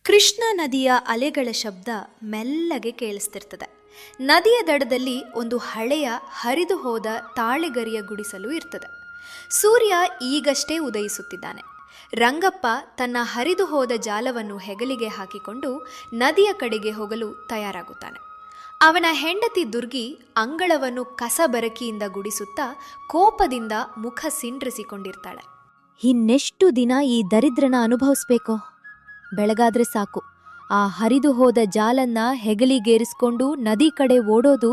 ಕೃಷ್ಣಾ ನದಿಯ ಅಲೆಗಳ ಶಬ್ದ ಮೆಲ್ಲಗೆ ಕೇಳಿಸ್ತಿರ್ತದೆ. ನದಿಯ ದಡದಲ್ಲಿ ಒಂದು ಹಳೆಯ ಹರಿದು ಹೋದ ತಾಳೆಗರಿಯ ಗುಡಿಸಲು ಇರ್ತದೆ. ಸೂರ್ಯ ಈಗಷ್ಟೇ ಉದಯಿಸುತ್ತಿದ್ದಾನೆ. ರಂಗಪ್ಪ ತನ್ನ ಹರಿದು ಹೋದ ಜಾಲವನ್ನು ಹೆಗಲಿಗೆ ಹಾಕಿಕೊಂಡು ನದಿಯ ಕಡೆಗೆ ಹೋಗಲು ತಯಾರಾಗುತ್ತಾನೆ. ಅವನ ಹೆಂಡತಿ ದುರ್ಗಿ ಅಂಗಳವನ್ನು ಕಸಬರಕಿಯಿಂದ ಗುಡಿಸುತ್ತಾ ಕೋಪದಿಂದ ಮುಖ ಸಿಂಡ್ರಿಸಿಕೊಂಡಿರ್ತಾಳೆ. ಇನ್ನೆಷ್ಟು ದಿನ ಈ ದರಿದ್ರನ ಅನುಭವಿಸ್ಬೇಕೋ? ಬೆಳಗಾದ್ರೆ ಸಾಕು, ಆ ಹರಿದು ಹೋದ ಜಾಲನ್ನ ಹೆಗಲಿಗೇರಿಸ್ಕೊಂಡು ನದಿ ಕಡೆ ಓಡೋದು.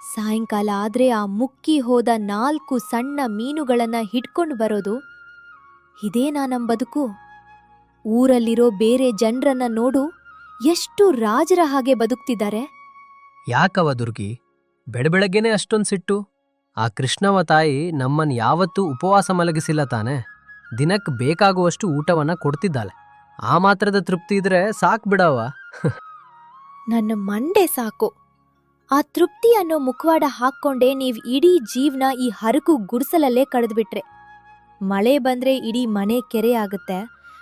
ಸಾಯಂಕಾಲ ಆದ್ರೆ ಆ ಮುಕ್ಕಿ ಹೋದ 4 ಸಣ್ಣ ಮೀನುಗಳನ್ನ ಹಿಡ್ಕೊಂಡು ಬರೋದು. ಇದೇನಾ ನಮ್ ಬದುಕು? ಊರಲ್ಲಿರೋ ಬೇರೆ ಜನರನ್ನ ನೋಡು, ಎಷ್ಟು ರಾಜರ ಹಾಗೆ ಬದುಕ್ತಿದ್ದಾರೆ. ಯಾಕವ ದುರ್ಗಿ, ಬೆಳಬೆಳಗ್ಗೆನೆ ಅಷ್ಟೊಂದು ಸಿಟ್ಟು? ಆ ಕೃಷ್ಣವ ತಾಯಿ ನಮ್ಮನ್ ಯಾವತ್ತೂ ಉಪವಾಸ ಮಲಗಿಸಿಲ್ಲ ತಾನೆ. ದಿನಕ್ಕೆ ಬೇಕಾಗುವಷ್ಟು ಊಟವನ್ನ ಕೊಡ್ತಿದ್ದಾಳೆ. ಆ ಮಾತ್ರದ ತೃಪ್ತಿ ಇದ್ರೆ ಸಾಕ್ ಬಿಡವ. ನನ್ನ ಮಂಡೆ ಸಾಕು. ಆ ತೃಪ್ತಿ ಅನ್ನೋ ಮುಖವಾಡ ಹಾಕ್ಕೊಂಡೆ ನೀವ್ ಇಡೀ ಜೀವನ ಈ ಹರಕು ಗುಡ್ಸಲಲ್ಲೇ ಕಳೆದ್ಬಿಟ್ರೆ. ಮಳೆ ಬಂದ್ರೆ ಇಡೀ ಮನೆ ಕೆರೆ ಆಗುತ್ತೆ,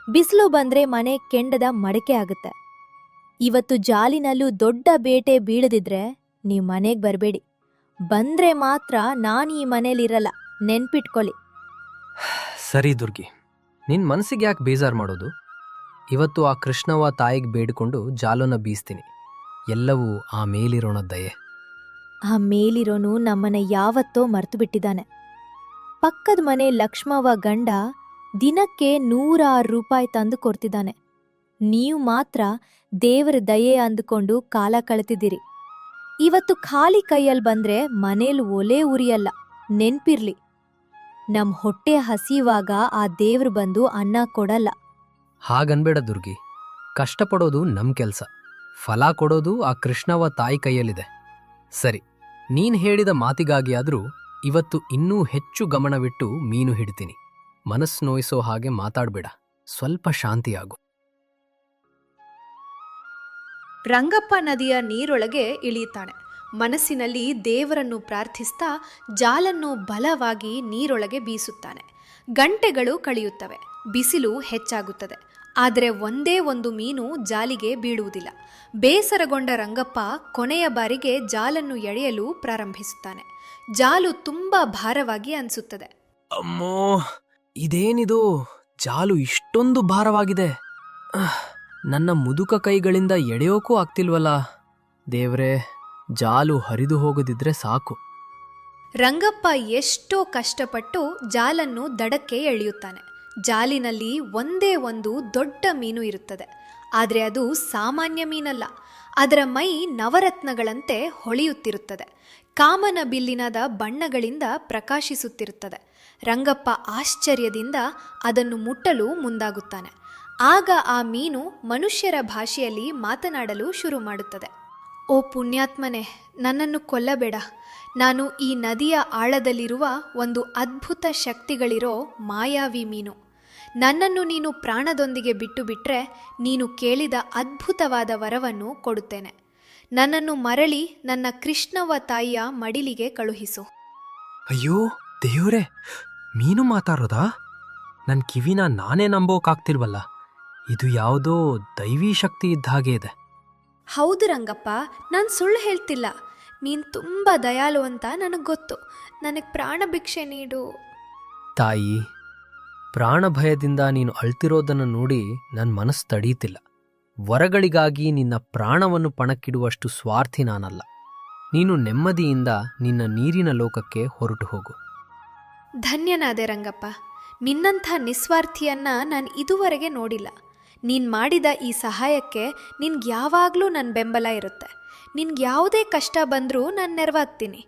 ಬಿಸಿಲು ಬಂದ್ರೆ ಮನೆ ಕೆಂಡದ ಮಡಕೆ ಆಗುತ್ತೆ. ಇವತ್ತು ಜಾಲಿನಲ್ಲೂ ದೊಡ್ಡ ಬೇಟೆ ಬೀಳದಿದ್ರೆ ನೀವ್ ಮನೆಗ್ ಬರ್ಬೇಡಿ. ಬಂದ್ರೆ ಮಾತ್ರ ನಾನ್ ಈ ಮನೇಲಿರಲ್ಲ, ನೆನ್ಪಿಟ್ಕೊಳ್ಳಿ. ಸರಿ ದುರ್ಗಿ, ನಿನ್ ಮನಸ್ಸಿಗೆ ಯಾಕೆ ಬೇಜಾರ್ ಮಾಡೋದು? ಇವತ್ತು ಆ ಕೃಷ್ಣವ ತಾಯಿಗೆ ಬೇಡಿಕೊಂಡು ಜಾಲನ ಬೀಸ್ತೀನಿ. ಎಲ್ಲವೂ ಆ ಮೇಲಿರೋಣ ದಯೆ. ಆ ಮೇಲಿರೋನು ನಮ್ಮನ್ನ ಯಾವತ್ತೋ ಮರ್ತು ಬಿಟ್ಟಿದ್ದಾನೆ. ಪಕ್ಕದ ಮನೆ ಲಕ್ಷ್ಮವ್ವ ಗಂಡ ದಿನಕ್ಕೆ 106 ರೂಪಾಯಿ ತಂದು ಕೊಡ್ತಿದ್ದಾನೆ. ನೀವು ಮಾತ್ರ ದೇವರ ದಯೆ ಅಂದುಕೊಂಡು ಕಾಲ ಕಳೆತಿದ್ದೀರಿ. ಇವತ್ತು ಖಾಲಿ ಕೈಯಲ್ಲಿ ಬಂದ್ರೆ ಮನೇಲಿ ಒಲೆ ಉರಿಯಲ್ಲ, ನೆನ್ಪಿರ್ಲಿ. ನಮ್ ಹೊಟ್ಟೆ ಹಸಿಯುವಾಗ ಆ ದೇವ್ರು ಬಂದು ಅನ್ನ ಕೊಡಲ್ಲ. ಹಾಗನ್ಬೇಡ ದುರ್ಗಿ, ಕಷ್ಟಪಡೋದು ನಮ್ ಕೆಲ್ಸ, ಫಲ ಕೊಡೋದು ಆ ಕೃಷ್ಣವ ತಾಯಿ ಕೈಯಲ್ಲಿದೆ. ಸರಿ, ನೀನ್ ಹೇಳಿದ ಮಾತಿಗಾಗಿಯಾದ್ರೂ ಇವತ್ತು ಇನ್ನೂ ಹೆಚ್ಚು ಗಮನವಿಟ್ಟು ಮೀನು ಹಿಡ್ತೀನಿ. ಮನಸ್ಸು ನೋಯಿಸೋ ಹಾಗೆ ಮಾತಾಡ್ಬೇಡ, ಸ್ವಲ್ಪ ಶಾಂತಿಯಾಗು. ರಂಗಪ್ಪ ನದಿಯ ನೀರೊಳಗೆ ಇಳಿಯುತ್ತಾನೆ. ಮನಸ್ಸಿನಲ್ಲಿ ದೇವರನ್ನು ಪ್ರಾರ್ಥಿಸ್ತಾ ಜಾಲನ್ನು ಬಲವಾಗಿ ನೀರೊಳಗೆ ಬೀಸುತ್ತಾನೆ. ಗಂಟೆಗಳು ಕಳೆಯುತ್ತವೆ, ಬಿಸಿಲು ಹೆಚ್ಚಾಗುತ್ತದೆ. ಆದರೆ ಒಂದೇ ಒಂದು ಮೀನು ಜಾಲಿಗೆ ಬೀಳುವುದಿಲ್ಲ. ಬೇಸರಗೊಂಡ ರಂಗಪ್ಪ ಕೊನೆಯ ಬಾರಿಗೆ ಜಾಲನ್ನು ಎಳೆಯಲು ಪ್ರಾರಂಭಿಸುತ್ತಾನೆ. ಜಾಲು ತುಂಬಾ ಭಾರವಾಗಿ ಅನಿಸುತ್ತದೆ. ಅಮ್ಮೋ, ಇದೇನಿದು? ಜಾಲು ಇಷ್ಟೊಂದು ಭಾರವಾಗಿದೆ. ನನ್ನ ಮುದುಕ ಕೈಗಳಿಂದ ಎಳೆಯೋಕೂ ಆಗ್ತಿಲ್ವಲ್ಲ. ದೇವ್ರೇ, ಜಾಲು ಹರಿದು ಹೋಗದಿದ್ರೆ ಸಾಕು. ರಂಗಪ್ಪ ಎಷ್ಟೋ ಕಷ್ಟಪಟ್ಟು ಜಾಲನ್ನು ದಡಕ್ಕೆ ಎಳೆಯುತ್ತಾನೆ. ಜಾಲಿನಲ್ಲಿ ಒಂದೇ ಒಂದು ದೊಡ್ಡ ಮೀನು ಇರುತ್ತದೆ. ಆದರೆ ಅದು ಸಾಮಾನ್ಯ ಮೀನಲ್ಲ. ಅದರ ಮೈ ನವರತ್ನಗಳಂತೆ ಹೊಳೆಯುತ್ತಿರುತ್ತದೆ. ಕಾಮನ ಬಿಲ್ಲಿನದ ಬಣ್ಣಗಳಿಂದ ಪ್ರಕಾಶಿಸುತ್ತಿರುತ್ತದೆ. ರಂಗಪ್ಪ ಆಶ್ಚರ್ಯದಿಂದ ಅದನ್ನು ಮುಟ್ಟಲು ಮುಂದಾಗುತ್ತಾನೆ. ಆಗ ಆ ಮೀನು ಮನುಷ್ಯರ ಭಾಷೆಯಲ್ಲಿ ಮಾತನಾಡಲು ಶುರು ಮಾಡುತ್ತದೆ. ಓ ಪುಣ್ಯಾತ್ಮನೆ, ನನ್ನನ್ನು ಕೊಲ್ಲಬೇಡ. ನಾನು ಈ ನದಿಯ ಆಳದಲ್ಲಿರುವ ಒಂದು ಅದ್ಭುತ ಶಕ್ತಿಗಳಿರೋ ಮಾಯಾವಿ ಮೀನು. ನನ್ನನ್ನು ನೀನು ಪ್ರಾಣದೊಂದಿಗೆ ಬಿಟ್ಟು ಬಿಟ್ರೆ ನೀನು ಕೇಳಿದ ಅದ್ಭುತವಾದ ವರವನ್ನು ಕೊಡುತ್ತೇನೆ. ನನ್ನನ್ನು ಮರಳಿ ನನ್ನ ಕೃಷ್ಣವ್ವ ತಾಯಿಯ ಮಡಿಲಿಗೆ ಕಳುಹಿಸು. ಅಯ್ಯೋ ದೇವ್ರೇ, ಮೀನು ಮಾತಾಡೋದಾ? ನನ್ನ ಕಿವಿನ ನಾನೇ ನಂಬೋಕಾಗ್ತಿಲ್ವಲ್ಲ. ಇದು ಯಾವುದೋ ದೈವಿ ಶಕ್ತಿ ಇದ್ದ ಹಾಗೆ ಇದೆ. ಹೌದು ರಂಗಪ್ಪ, ನಾನು ಸುಳ್ಳು ಹೇಳ್ತಿಲ್ಲ. ನೀನು ತುಂಬ ದಯಾಳು ಅಂತ ನನಗೆ ಗೊತ್ತು. ನನಗೆ ಪ್ರಾಣ ಭಿಕ್ಷೆ ನೀಡು. ತಾಯಿ, ಪ್ರಾಣ ಭಯದಿಂದ ನೀನು ಅಳ್ತಿರೋದನ್ನು ನೋಡಿ ನನ್ನ ಮನಸ್ಸು ತಡೀತಿಲ್ಲ. ವರಗಳಿಗಾಗಿ ನಿನ್ನ ಪ್ರಾಣವನ್ನು ಪಣಕ್ಕಿಡುವಷ್ಟು ಸ್ವಾರ್ಥಿ ನಾನಲ್ಲ. ನೀನು ನೆಮ್ಮದಿಯಿಂದ ನಿನ್ನ ನೀರಿನ ಲೋಕಕ್ಕೆ ಹೊರಟು ಹೋಗು. ಧನ್ಯನಾದೆ ರಂಗಪ್ಪ. ನಿನ್ನಂಥ ನಿಸ್ವಾರ್ಥಿಯನ್ನ ನಾನು ಇದುವರೆಗೆ ನೋಡಿಲ್ಲ. ನೀನು ಮಾಡಿದ ಈ ಸಹಾಯಕ್ಕೆ ನಿನ್ಗೆ ಯಾವಾಗಲೂ ನನ್ನ ಬೆಂಬಲ ಇರುತ್ತೆ. ನಿನ್ಗೆ ಯಾವುದೇ ಕಷ್ಟ ಬಂದರೂ ನಾನು ನೆರವಾಗ್ತೀನಿ.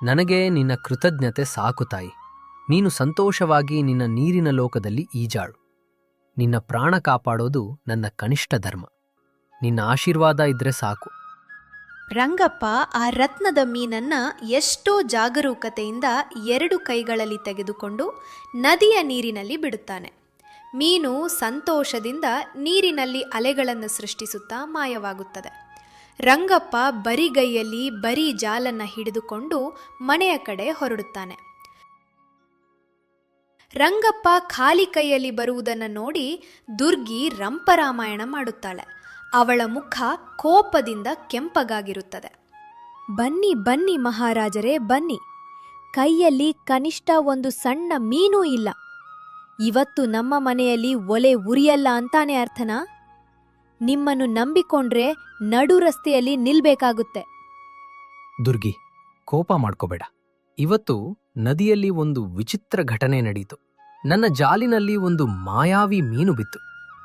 ನನಗೆ ನಿನ್ನ ಕೃತಜ್ಞತೆ ಸಾಕು ತಾಯಿ. ನೀನು ಸಂತೋಷವಾಗಿ ನಿನ್ನ ನೀರಿನ ಲೋಕದಲ್ಲಿ ಈಜಾಳು. ನಿನ್ನ ಪ್ರಾಣ ಕಾಪಾಡೋದು ನನ್ನ ಕನಿಷ್ಠ ಧರ್ಮ. ನಿನ್ನ ಆಶೀರ್ವಾದ ಇದ್ರೆ ಸಾಕು. ರಂಗಪ್ಪ ಆ ರತ್ನದ ಮೀನನ್ನ ಎಷ್ಟೋ ಜಾಗರೂಕತೆಯಿಂದ 2 ಕೈಗಳಲ್ಲಿ ತೆಗೆದುಕೊಂಡು ನದಿಯ ನೀರಿನಲ್ಲಿ ಬಿಡುತ್ತಾನೆ. ಮೀನು ಸಂತೋಷದಿಂದ ನೀರಿನಲ್ಲಿ ಅಲೆಗಳನ್ನು ಸೃಷ್ಟಿಸುತ್ತಾ ಮಾಯವಾಗುತ್ತದೆ. ರಂಗಪ್ಪ ಬರಿಗೈಯಲ್ಲಿ ಬರೀ ಜಾಲನ್ನ ಹಿಡಿದುಕೊಂಡು ಮನೆಯ ಕಡೆ ಹೊರಡುತ್ತಾನೆ. ರಂಗಪ್ಪ ಖಾಲಿ ಕೈಯಲ್ಲಿ ಬರುವುದನ್ನು ನೋಡಿ ದುರ್ಗಿ ರಂಪರಾಮಾಯಣ ಮಾಡುತ್ತಾಳೆ. ಅವಳ ಮುಖ ಕೋಪದಿಂದ ಕೆಂಪಗಾಗಿರುತ್ತದೆ. ಬನ್ನಿ ಬನ್ನಿ ಮಹಾರಾಜರೇ, ಬನ್ನಿ. ಕೈಯಲ್ಲಿ ಕನಿಷ್ಠ ಒಂದು ಸಣ್ಣ ಮೀನೂ ಇಲ್ಲ. ಇವತ್ತು ನಮ್ಮ ಮನೆಯಲ್ಲಿ ಒಲೆ ಉರಿಯಲ್ಲ ಅಂತಾನೆ ಅರ್ಥನಾ? ನಿಮ್ಮನ್ನು ನಂಬಿಕೊಂಡ್ರೆ ನಡು ರಸ್ತೆಯಲ್ಲಿ ನಿಲ್ಬೇಕಾಗುತ್ತೆ. ದುರ್ಗಿ, ಕೋಪ ಮಾಡ್ಕೋಬೇಡ. ಇವತ್ತು ನದಿಯಲ್ಲಿ ಒಂದು ವಿಚಿತ್ರ ಘಟನೆ ನಡೆಯಿತು. ನನ್ನ ಜಾಲಿನಲ್ಲಿ ಒಂದು ಮಾಯಾವಿ ಮೀನು ಬಿತ್ತು.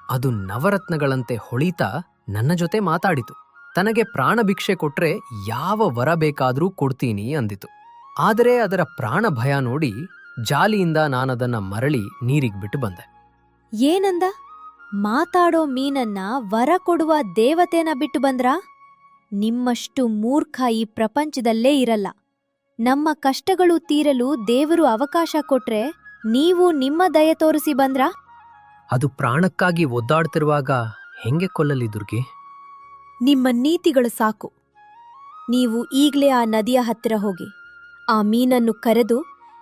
ಅದು ನವರತ್ನಗಳಂತೆ ಹೊಳಿತಾ ನನ್ನ ಜೊತೆ ಮಾತಾಡಿತು. ತನಗೆ ಪ್ರಾಣ ಭಿಕ್ಷೆ ಕೊಟ್ರೆ ಯಾವ ವರ ಬೇಕಾದ್ರೂ ಕೊಡ್ತೀನಿ ಅಂದಿತು. ಆದರೆ ಅದರ ಪ್ರಾಣ ಭಯ ನೋಡಿ ಜಾಲಿಯಿಂದ ನಾನದನ್ನ ಮರಳಿ ನೀರಿಗೆ ಬಿಟ್ಟು ಬಂದೆ. ಏನಂದ? ಮಾತಾಡೋ ಮೀನನ್ನ ವರ ಕೊಡುವ ದೇವತೆನ ಬಿಟ್ಟು ಬಂದ್ರಾ? ನಿಮ್ಮಷ್ಟು ಮೂರ್ಖ ಈ ಪ್ರಪಂಚದಲ್ಲೇ ಇರಲ್ಲ. ನಮ್ಮ ಕಷ್ಟಗಳು ತೀರಲು ದೇವರು ಅವಕಾಶ ಕೊಟ್ರೆ ನೀವು ನಿಮ್ಮ ದಯೆ ತೋರಿಸಿ ಬಂದ್ರಾ? ಅದು ಪ್ರಾಣಕ್ಕಾಗಿ ಒದ್ದಾಡ್ತಿರುವಾಗ ಹೆಂಗೆ ಕೊಲ್ಲಲಿ ದುರ್ಗಿ? ನಿಮ್ಮ ನೀತಿಗಳು ಸಾಕು. ನೀವು ಈಗ್ಲೇ ಆ ನದಿಯ ಹತ್ತಿರ ಹೋಗಿ ಆ ಮೀನನ್ನು ಕರೆದು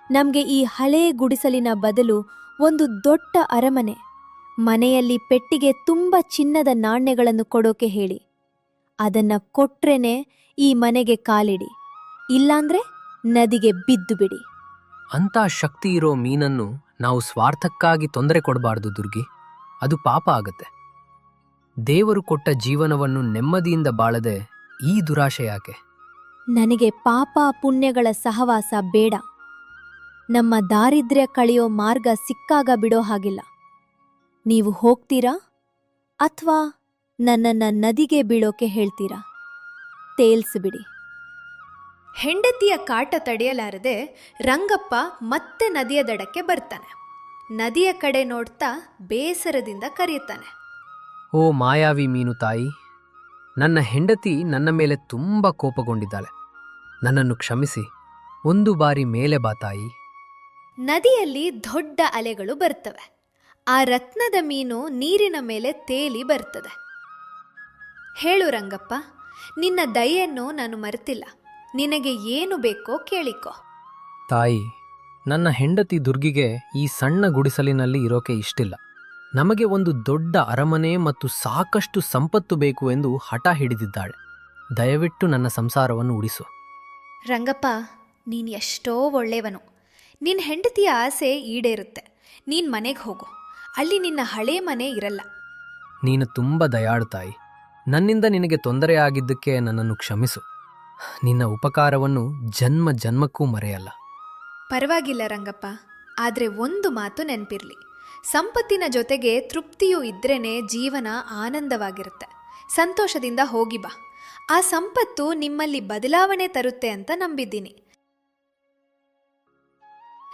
ನಮ್ಗೆ ಈ ಹಳೇ ಗುಡಿಸಲಿನ ಬದಲು ಒಂದು ದೊಡ್ಡ ಅರಮನೆ, ಮನೆಯಲ್ಲಿ ಪೆಟ್ಟಿಗೆ ತುಂಬ ಚಿನ್ನದ ನಾಣ್ಯಗಳನ್ನು ಕೊಡೋಕೆ ಹೇಳಿ. ಅದನ್ನ ಕೊಟ್ರೇನೆ ಈ ಮನೆಗೆ ಕಾಲಿಡಿ, ಇಲ್ಲಾಂದ್ರೆ ನದಿಗೆ ಬಿದ್ದು ಬಿಡಿ. ಅಂಥ ಶಕ್ತಿ ಇರೋ ಮೀನನ್ನು ನಾವು ಸ್ವಾರ್ಥಕ್ಕಾಗಿ ತೊಂದರೆ ಕೊಡಬಾರ್ದು ದುರ್ಗಿ. ಅದು ಪಾಪ ಆಗತ್ತೆ. ದೇವರು ಕೊಟ್ಟ ಜೀವನವನ್ನು ನೆಮ್ಮದಿಯಿಂದ ಬಾಳದೆ ಈ ದುರಾಶೆ ಯಾಕೆ? ನನಗೆ ಪಾಪ ಪುಣ್ಯಗಳ ಸಹವಾಸ ಬೇಡ. ನಮ್ಮ ದಾರಿದ್ರ್ಯ ಕಳೆಯೋ ಮಾರ್ಗ ಸಿಕ್ಕಾಗ ಬಿಡೋ ಹಾಗಿಲ್ಲ. ನೀವು ಹೋಗ್ತೀರಾ ಅಥವಾ ನನ್ನನ್ನ ನದಿಗೆ ಬೀಳೋಕೆ ಹೇಳ್ತೀರಾ? ತೇಲ್ಸಿಬಿಡಿ. ಹೆಂಡತಿಯ ಕಾಟ ತಡೆಯಲಾರದೆ ರಂಗಪ್ಪ ಮತ್ತೆ ನದಿಯ ದಡಕ್ಕೆ ಬರ್ತಾನೆ. ನದಿಯ ಕಡೆ ನೋಡ್ತಾ ಬೇಸರದಿಂದ ಕರೆಯುತ್ತಾನೆ. ಓ ಮಾಯಾವಿ ಮೀನು ತಾಯಿ, ನನ್ನ ಹೆಂಡತಿ ನನ್ನ ಮೇಲೆ ತುಂಬ ಕೋಪಗೊಂಡಿದ್ದಾಳೆ. ನನ್ನನ್ನು ಕ್ಷಮಿಸಿ, ಒಂದು ಬಾರಿ ಮೇಲೆ ಬಾ ತಾಯಿ. ನದಿಯಲ್ಲಿ ದೊಡ್ಡ ಅಲೆಗಳು ಬರ್ತವೆ. ಆ ರತ್ನದ ಮೀನು ನೀರಿನ ಮೇಲೆ ತೇಲಿ ಬರ್ತದೆ. ಹೇಳು ರಂಗಪ್ಪ, ನಿನ್ನ ದಯೆಯನ್ನು ನಾನು ಮರೆತಿಲ್ಲ. ನಿನಗೆ ಏನು ಬೇಕೋ ಕೇಳಿಕೋ. ತಾಯಿ, ನನ್ನ ಹೆಂಡತಿ ದುರ್ಗಿಗೆ ಈ ಸಣ್ಣ ಗುಡಿಸಲಿನಲ್ಲಿ ಇರೋಕೆ ಇಷ್ಟಿಲ್ಲ. ನಮಗೆ ಒಂದು ದೊಡ್ಡ ಅರಮನೆ ಮತ್ತು ಸಾಕಷ್ಟು ಸಂಪತ್ತು ಬೇಕು ಎಂದು ಹಠ ಹಿಡಿದಿದ್ದಾಳೆ. ದಯವಿಟ್ಟು ನನ್ನ ಸಂಸಾರವನ್ನು ಉಳಿಸು. ರಂಗಪ್ಪ, ನೀನು ಎಷ್ಟೋ ಒಳ್ಳೆಯವನು. ನಿನ್ನ ಹೆಂಡತಿಯ ಆಸೆ ಈಡೇರುತ್ತೆ. ನೀನು ಮನೆಗೆ ಹೋಗು. ಅಲ್ಲಿ ನಿನ್ನ ಹಳೇ ಮನೆ ಇರಲ್ಲ. ನೀನು ತುಂಬ ದಯಾಳು ತಾಯಿ. ನನ್ನಿಂದ ನಿನಗೆ ತೊಂದರೆಯಾಗಿದ್ದಕ್ಕೆ ನನ್ನನ್ನು ಕ್ಷಮಿಸು. ನಿನ್ನ ಉಪಕಾರವನ್ನು ಜನ್ಮ ಜನ್ಮಕ್ಕೂ ಮರೆಯಲ್ಲ. ಪರವಾಗಿಲ್ಲ ರಂಗಪ್ಪ, ಆದರೆ ಒಂದು ಮಾತು ನೆನಪಿರಲಿ. ಸಂಪತ್ತಿನ ಜೊತೆಗೆ ತೃಪ್ತಿಯೂ ಇದ್ರೇನೆ ಜೀವನ ಆನಂದವಾಗಿರುತ್ತೆ. ಸಂತೋಷದಿಂದ ಹೋಗಿ ಬಾ. ಆ ಸಂಪತ್ತು ನಿಮ್ಮಲ್ಲಿ ಬದಲಾವಣೆ ತರುತ್ತೆ ಅಂತ ನಂಬಿದ್ದೀನಿ.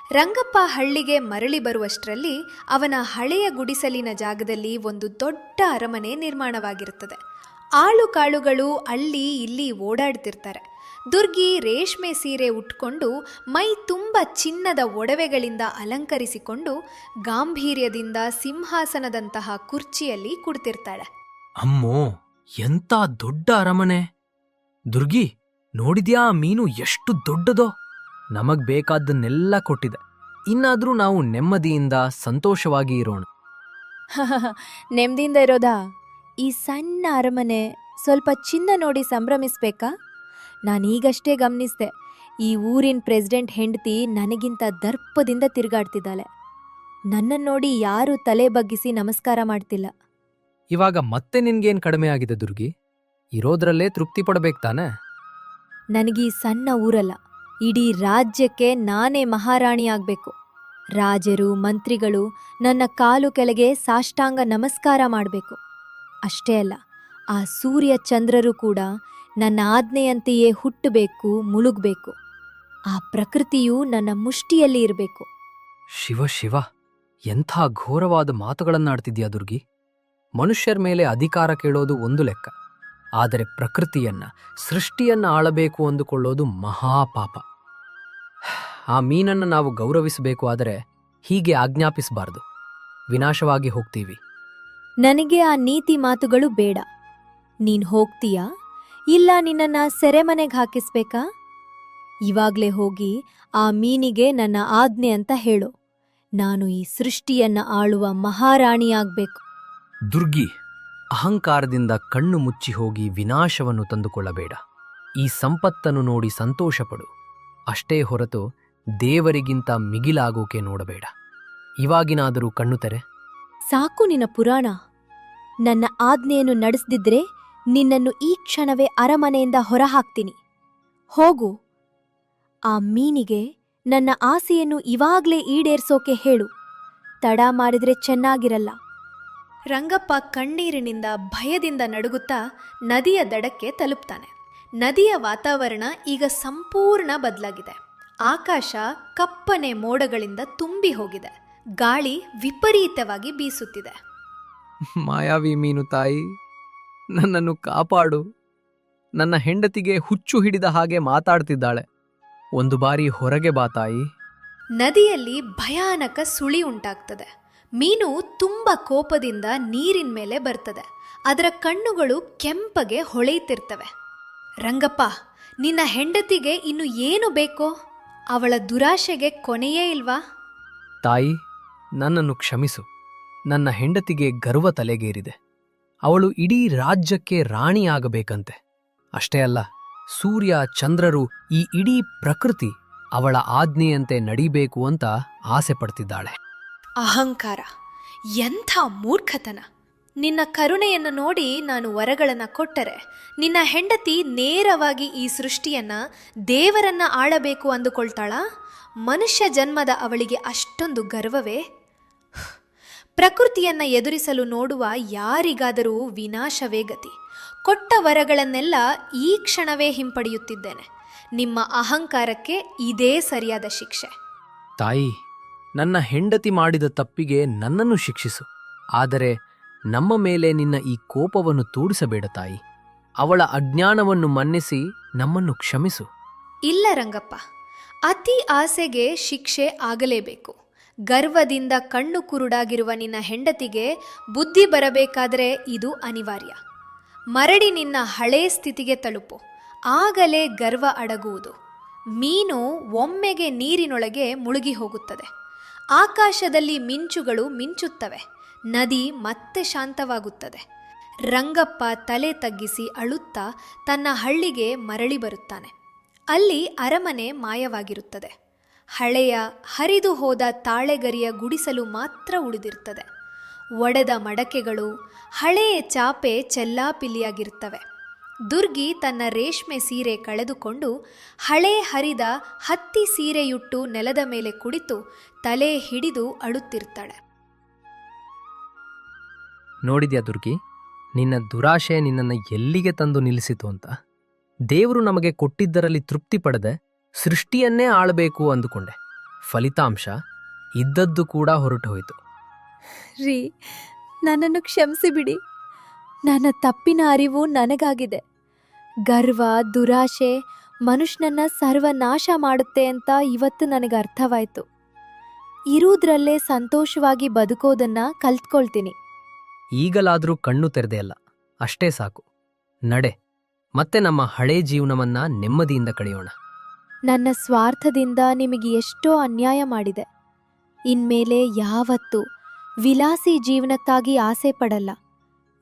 ರಂಗಪ್ಪ ಹಳ್ಳಿಗೆ ಮರಳಿ ಬರುವಷ್ಟರಲ್ಲಿ ಅವನ ಹಳೆಯ ಗುಡಿಸಲಿನ ಜಾಗದಲ್ಲಿ ಒಂದು ದೊಡ್ಡ ಅರಮನೆ ನಿರ್ಮಾಣವಾಗಿರುತ್ತದೆ. ಆಳು ಕಾಳುಗಳು ಅಲ್ಲಿ ಇಲ್ಲಿ ಓಡಾಡ್ತಿರ್ತಾರೆ. ದುರ್ಗಿ ರೇಷ್ಮೆ ಸೀರೆ ಉಟ್ಕೊಂಡು ಮೈ ತುಂಬ ಚಿನ್ನದ ಒಡವೆಗಳಿಂದ ಅಲಂಕರಿಸಿಕೊಂಡು ಗಾಂಭೀರ್ಯದಿಂದ ಸಿಂಹಾಸನದಂತಹ ಕುರ್ಚಿಯಲ್ಲಿ ಕುಳಿತಿರ್ತಾಳೆ. ಅಮ್ಮೋ, ಎಂಥ ದೊಡ್ಡ ಅರಮನೆ! ದುರ್ಗಿ, ನೋಡಿದ್ಯಾ ಆ ಮೀನು ಎಷ್ಟು ದೊಡ್ಡದೋ? ನಮಗ್ ಬೇಕಾದ್ದನ್ನೆಲ್ಲ ಕೊಟ್ಟಿದೆ. ಇನ್ನಾದ್ರೂ ನಾವು ನೆಮ್ಮದಿಯಿಂದ ಸಂತೋಷವಾಗಿ ಇರೋಣ. ನೆಮ್ಮದಿಯಿಂದ ಇರೋದಾ? ಈ ಸಣ್ಣ ಅರಮನೆ ಸ್ವಲ್ಪ ಚಿನ್ನ ನೋಡಿ ಸಂಭ್ರಮಿಸ್ಬೇಕಾ? ನಾನೀಗಷ್ಟೇ ಗಮನಿಸ್ದೆ, ಈ ಊರಿನ ಪ್ರೆಸಿಡೆಂಟ್ ಹೆಂಡತಿ ನನಗಿಂತ ದರ್ಪದಿಂದ ತಿರುಗಾಡ್ತಿದ್ದಾಳೆ. ನನ್ನನ್ನು ನೋಡಿ ಯಾರೂ ತಲೆ ಬಗ್ಗಿಸಿ ನಮಸ್ಕಾರ ಮಾಡ್ತಿಲ್ಲ. ಇವಾಗ ಮತ್ತೆ ನಿನ್ಗೇನ್ ಕಡಿಮೆ ಆಗಿದೆ ದುರ್ಗಿ? ಇರೋದ್ರಲ್ಲೇ ತೃಪ್ತಿ ಪಡಬೇಕು ತಾನೆ? ನನಗೀ ಸಣ್ಣ ಊರಲ್ಲ, ಇಡೀ ರಾಜ್ಯಕ್ಕೆ ನಾನೇ ಮಹಾರಾಣಿ ಆಗ್ಬೇಕು. ರಾಜರು ಮಂತ್ರಿಗಳು ನನ್ನ ಕಾಲು ಕೆಳಗೆ ಸಾಷ್ಟಾಂಗ ನಮಸ್ಕಾರ ಮಾಡಬೇಕು. ಅಷ್ಟೇ ಅಲ್ಲ, ಆ ಸೂರ್ಯ ಚಂದ್ರರು ಕೂಡ ನನ್ನ ಆಜ್ಞೆಯಂತೆಯೇ ಹುಟ್ಟಬೇಕು, ಮುಳುಗಬೇಕು. ಆ ಪ್ರಕೃತಿಯು ನನ್ನ ಮುಷ್ಟಿಯಲ್ಲಿ ಇರಬೇಕು. ಶಿವ ಶಿವ, ಎಂಥ ಘೋರವಾದ ಮಾತುಗಳನ್ನಾಡ್ತಿದ್ಯಾ ದುರ್ಗಿ. ಮನುಷ್ಯರ ಮೇಲೆ ಅಧಿಕಾರ ಕೇಳೋದು ಒಂದು ಲೆಕ್ಕ, ಆದರೆ ಪ್ರಕೃತಿಯನ್ನ, ಸೃಷ್ಟಿಯನ್ನ ಆಳಬೇಕು ಅಂದುಕೊಳ್ಳೋದು ಮಹಾಪಾಪ. ಆ ಮೀನನ್ನು ನಾವು ಗೌರವಿಸಬೇಕು, ಆದರೆ ಹೀಗೆ ಆಜ್ಞಾಪಿಸಬಾರ್ದು. ವಿನಾಶವಾಗಿ ಹೋಗ್ತೀವಿ. ನನಗೆ ಆ ನೀತಿ ಮಾತುಗಳು ಬೇಡ. ನೀನ್ ಹೋಗ್ತೀಯಾ ಇಲ್ಲ ನಿನ್ನನ್ನ ಸೆರೆಮನೆಗೆ ಹಾಕಿಸ್ಬೇಕಾ? ಇವಾಗ್ಲೇ ಹೋಗಿ ಆ ಮೀನಿಗೆ ನನ್ನ ಆಜ್ಞೆ ಅಂತ ಹೇಳು. ನಾನು ಈ ಸೃಷ್ಟಿಯನ್ನ ಆಳುವ ಮಹಾರಾಣಿಯಾಗ್ಬೇಕು. ದುರ್ಗಿ, ಅಹಂಕಾರದಿಂದ ಕಣ್ಣು ಮುಚ್ಚಿ ಹೋಗಿ ವಿನಾಶವನ್ನು ತಂದುಕೊಳ್ಳಬೇಡ. ಈ ಸಂಪತ್ತನ್ನು ನೋಡಿ ಸಂತೋಷಪಡು. ಅಷ್ಟೇ ಹೊರತು ದೇವರಿಗಿಂತ ಮಿಗಿಲಾಗೋಕೆ ನೋಡಬೇಡ. ಇವಾಗಿನಾದರೂ ಕಣ್ಣು ತೆರೆ. ಸಾಕು ನಿನ್ನ ಪುರಾಣ. ನನ್ನ ಆಜ್ಞೆಯನ್ನು ನಡೆಸದಿದ್ರೆ ನಿನ್ನನ್ನು ಈ ಕ್ಷಣವೇ ಅರಮನೆಯಿಂದ ಹೊರಹಾಕ್ತೀನಿ. ಹೋಗು. ಆ ಮೀನಿಗೆ ನನ್ನ ಆಸೆಯನ್ನು ಇವಾಗ್ಲೇ ಈಡೇರ್ಸೋಕೆ ಹೇಳು. ತಡ ಮಾಡಿದ್ರೆ ಚೆನ್ನಾಗಿರಲ್ಲ. ರಂಗಪ್ಪ ಕಣ್ಣೀರಿನಿಂದ ಭಯದಿಂದ ನಡುಗುತ್ತಾ ನದಿಯ ದಡಕ್ಕೆ ತಲುಪ್ತಾನೆ. ನದಿಯ ವಾತಾವರಣ ಈಗ ಸಂಪೂರ್ಣ ಬದಲಾಗಿದೆ. ಆಕಾಶ ಕಪ್ಪನೆ ಮೋಡಗಳಿಂದ ತುಂಬಿ ಹೋಗಿದೆ. ಗಾಳಿ ವಿಪರೀತವಾಗಿ ಬೀಸುತ್ತಿದೆ. ಮಾಯಾವಿ ಮೀನು ತಾಯಿ, ನನ್ನನ್ನು ಕಾಪಾಡು. ನನ್ನ ಹೆಂಡತಿಗೆ ಹುಚ್ಚು ಹಿಡಿದ ಹಾಗೆ ಮಾತಾಡ್ತಿದ್ದಾಳೆ. ಒಂದು ಬಾರಿ ಹೊರಗೆ ಬಾ ತಾಯಿ. ನದಿಯಲ್ಲಿ ಭಯಾನಕ ಸುಳಿ ಉಂಟಾಗ್ತದೆ. ಮೀನು ತುಂಬ ಕೋಪದಿಂದ ನೀರಿನ ಮೇಲೆ ಬರ್ತದೆ. ಅದರ ಕಣ್ಣುಗಳು ಕೆಂಪಗೆ ಹೊಳೆಯುತ್ತಿರ್ತವೆ. ರಂಗಪ್ಪ, ನಿನ್ನ ಹೆಂಡತಿಗೆ ಇನ್ನು ಏನು ಬೇಕೋ? ಅವಳ ದುರಾಶೆಗೆ ಕೊನೆಯೇ ಇಲ್ವಾ? ತಾಯಿ, ನನ್ನನ್ನು ಕ್ಷಮಿಸು. ನನ್ನ ಹೆಂಡತಿಗೆ ಗರ್ವ ತಲೆಗೇರಿದೆ. ಅವಳು ಇಡೀ ರಾಜ್ಯಕ್ಕೆ ರಾಣಿಯಾಗಬೇಕಂತೆ. ಅಷ್ಟೇ ಅಲ್ಲ, ಸೂರ್ಯ ಚಂದ್ರರು, ಈ ಇಡೀ ಪ್ರಕೃತಿ ಅವಳ ಆಜ್ಞೆಯಂತೆ ನಡೀಬೇಕು ಅಂತ ಆಸೆ ಪಡ್ತಿದ್ದಾಳೆ. ಅಹಂಕಾರ, ಎಂಥ ಮೂರ್ಖತನ! ನಿನ್ನ ಕರುಣೆಯನ್ನು ನೋಡಿ ನಾನು ವರಗಳನ್ನು ಕೊಟ್ಟರೆ ನಿನ್ನ ಹೆಂಡತಿ ನೇರವಾಗಿ ಈ ಸೃಷ್ಟಿಯನ್ನ ದೇವರನ್ನ ಆಳಬೇಕು ಅಂದುಕೊಳ್ತಾಳಾ? ಮನುಷ್ಯ ಜನ್ಮದ ಅವಳಿಗೆ ಅಷ್ಟೊಂದು ಗರ್ವವೇ? ಪ್ರಕೃತಿಯನ್ನ ಎದುರಿಸಲು ನೋಡುವ ಯಾರಿಗಾದರೂ ವಿನಾಶವೇ ಗತಿ. ಕೊಟ್ಟ ವರಗಳನ್ನೆಲ್ಲ ಈ ಕ್ಷಣವೇ ಹಿಂಪಡೆಯುತ್ತಿದ್ದೇನೆ. ನಿಮ್ಮ ಅಹಂಕಾರಕ್ಕೆ ಇದೇ ಸರಿಯಾದ ಶಿಕ್ಷೆ. ತಾಯಿ, ನನ್ನ ಹೆಂಡತಿ ಮಾಡಿದ ತಪ್ಪಿಗೆ ನನ್ನನ್ನು ಶಿಕ್ಷಿಸು. ಆದರೆ ನಮ್ಮ ಮೇಲೆ ನಿನ್ನ ಈ ಕೋಪವನ್ನು ತೋರಿಸಬೇಡ ತಾಯಿ. ಅವಳ ಅಜ್ಞಾನವನ್ನು ಮನ್ನಿಸಿ ನಮ್ಮನ್ನು ಕ್ಷಮಿಸು. ಇಲ್ಲ ರಂಗಪ್ಪ, ಅತಿ ಆಸೆಗೆ ಶಿಕ್ಷೆ ಆಗಲೇಬೇಕು. ಗರ್ವದಿಂದ ಕಣ್ಣು ಕುರುಡಾಗಿರುವ ನಿನ್ನ ಹೆಂಡತಿಗೆ ಬುದ್ಧಿ ಬರಬೇಕಾದರೆ ಇದು ಅನಿವಾರ್ಯ. ಮರಳಿ ನಿನ್ನ ಹಳೇ ಸ್ಥಿತಿಗೆ ತಲುಪು, ಆಗಲೇ ಗರ್ವ ಅಡಗುವುದು. ಮೀನು ಒಮ್ಮೆಗೆ ನೀರಿನೊಳಗೆ ಮುಳುಗಿ ಹೋಗುತ್ತದೆ. ಆಕಾಶದಲ್ಲಿ ಮಿಂಚುಗಳು ಮಿಂಚುತ್ತವೆ. ನದಿ ಮತ್ತೆ ಶಾಂತವಾಗುತ್ತದೆ. ರಂಗಪ್ಪ ತಲೆ ತಗ್ಗಿಸಿ ಅಳುತ್ತಾ ತನ್ನ ಹಳ್ಳಿಗೆ ಮರಳಿ ಬರುತ್ತಾನೆ. ಅಲ್ಲಿ ಅರಮನೆ ಮಾಯವಾಗಿರುತ್ತದೆ. ಹಳೆಯ ಹರಿದು ಹೋದ ತಾಳೆಗರಿಯ ಗುಡಿಸಲು ಮಾತ್ರ ಉಳಿದಿರ್ತದೆ. ಒಡೆದ ಮಡಕೆಗಳು, ಹಳೆಯ ಚಾಪೆ ಚೆಲ್ಲಾಪಿಲ್ಲಿಯಾಗಿರ್ತವೆ. ದುರ್ಗಿ ತನ್ನ ರೇಷ್ಮೆ ಸೀರೆ ಕಳೆದುಕೊಂಡು ಹಳೆ ಹರಿದ ಹತ್ತಿ ಸೀರೆಯುಟ್ಟು ನೆಲದ ಮೇಲೆ ಕುಳಿತು ತಲೆ ಹಿಡಿದು ಅಳುತ್ತಿರ್ತಾಳೆ. ನೋಡಿದ್ಯಾ ದುರ್ಗಿ, ನಿನ್ನ ದುರಾಶೆ ನಿನ್ನನ್ನು ಎಲ್ಲಿಗೆ ತಂದು ನಿಲ್ಲಿಸಿತು ಅಂತ. ದೇವರು ನಮಗೆ ಕೊಟ್ಟಿದ್ದರಲ್ಲಿ ತೃಪ್ತಿ ಪಡೆದೆ ಸೃಷ್ಟಿಯನ್ನೇ ಆಳಬೇಕು ಅಂದುಕೊಂಡೆ. ಫಲಿತಾಂಶ ಇದ್ದದ್ದು ಕೂಡ ಹೊರಟು ಹೋಯಿತು. ರೀ, ನನ್ನನ್ನು ಕ್ಷಮಿಸಿಬಿಡಿ. ನನ್ನ ತಪ್ಪಿನ ಅರಿವು ನನಗಾಗಿದೆ. ಗರ್ವ, ದುರಾಶೆ ಮನುಷ್ಯನನ್ನ ಸರ್ವನಾಶ ಮಾಡುತ್ತೆ ಅಂತ ಇವತ್ತು ನನಗೆ ಅರ್ಥವಾಯ್ತು. ಇರುವುದ್ರಲ್ಲೇ ಸಂತೋಷವಾಗಿ ಬದುಕೋದನ್ನ ಕಲ್ತ್ಕೊಳ್ತೀನಿ. ಈಗಲಾದರೂ ಕಣ್ಣು ತೆರೆದೆಯಲ್ಲ, ಅಷ್ಟೇ ಸಾಕು. ನಡೆ, ಮತ್ತೆ ನಮ್ಮ ಹಳೇ ಜೀವನವನ್ನ ನೆಮ್ಮದಿಯಿಂದ ಕಳೆಯೋಣ. ನನ್ನ ಸ್ವಾರ್ಥದಿಂದ ನಿಮಗೆ ಎಷ್ಟೋ ಅನ್ಯಾಯ ಮಾಡಿದೆ. ಇನ್ಮೇಲೆ ಯಾವತ್ತೂ ವಿಲಾಸಿ ಜೀವನಕ್ಕಾಗಿ ಆಸೆ ಪಡಲ್ಲ.